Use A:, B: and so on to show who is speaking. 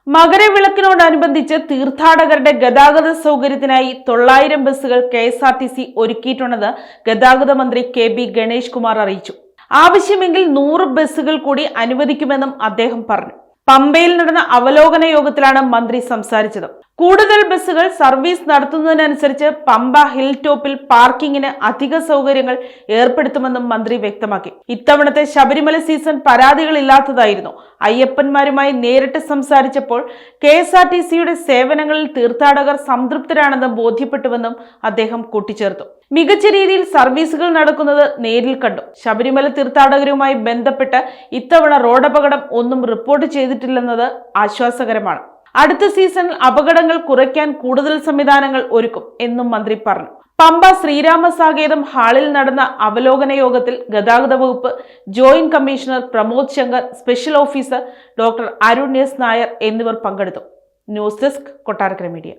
A: മകരവിളക്കിനോടനുബന്ധിച്ച് തീർത്ഥാടകരുടെ ഗതാഗത സൗകര്യത്തിനായി 900 ബസ്സുകൾ KSRTC ഒരുക്കിയിട്ടുണ്ടെന്ന് ഗതാഗത മന്ത്രി KB ഗണേഷ് കുമാർ അറിയിച്ചു. ആവശ്യമെങ്കിൽ 100 ബസ്സുകൾ കൂടി അനുവദിക്കുമെന്നും അദ്ദേഹം പറഞ്ഞു. പമ്പയിൽ നടന്ന അവലോകന യോഗത്തിലാണ് മന്ത്രി സംസാരിച്ചത്. കൂടുതൽ ബസ്സുകൾ സർവീസ് നടത്തുന്നതിനനുസരിച്ച് പമ്പ ഹിൽ ടോപ്പിൽ പാർക്കിങ്ങിന് അധിക സൗകര്യങ്ങൾ ഏർപ്പെടുത്തുമെന്നും മന്ത്രി വ്യക്തമാക്കി. ഇത്തവണത്തെ ശബരിമല സീസൺ പരാതികളില്ലാത്തതായിരുന്നു. അയ്യപ്പന്മാരുമായി നേരിട്ട് സംസാരിച്ചപ്പോൾ KSRTCയുടെ സേവനങ്ങളിൽ തീർത്ഥാടകർ സംതൃപ്തരാണെന്ന് ബോധ്യപ്പെട്ടുവെന്നും അദ്ദേഹം കൂട്ടിച്ചേർത്തു. മികച്ച രീതിയിൽ സർവീസുകൾ നടക്കുന്നത് നേരിൽ കണ്ടു. ശബരിമല തീർത്ഥാടകരുമായി ബന്ധപ്പെട്ട് ഇത്തവണ റോഡപകടം ഒന്നും റിപ്പോർട്ട് ചെയ്തിട്ടില്ലെന്നത് ആശ്വാസകരമാണ്. അടുത്ത സീസണിൽ അപകടങ്ങൾ കുറയ്ക്കാൻ കൂടുതൽ സംവിധാനങ്ങൾ ഒരുക്കും എന്നും മന്ത്രി പറഞ്ഞു. പമ്പ ശ്രീരാമസാകേതം ഹാളിൽ നടന്ന അവലോകന യോഗത്തിൽ ഗതാഗത വകുപ്പ് joint commissioner Pramod Shankar, special officer doctor Arun S. Nair എന്നിവർ പങ്കെടുത്തു. News desk, Kottarakkara media.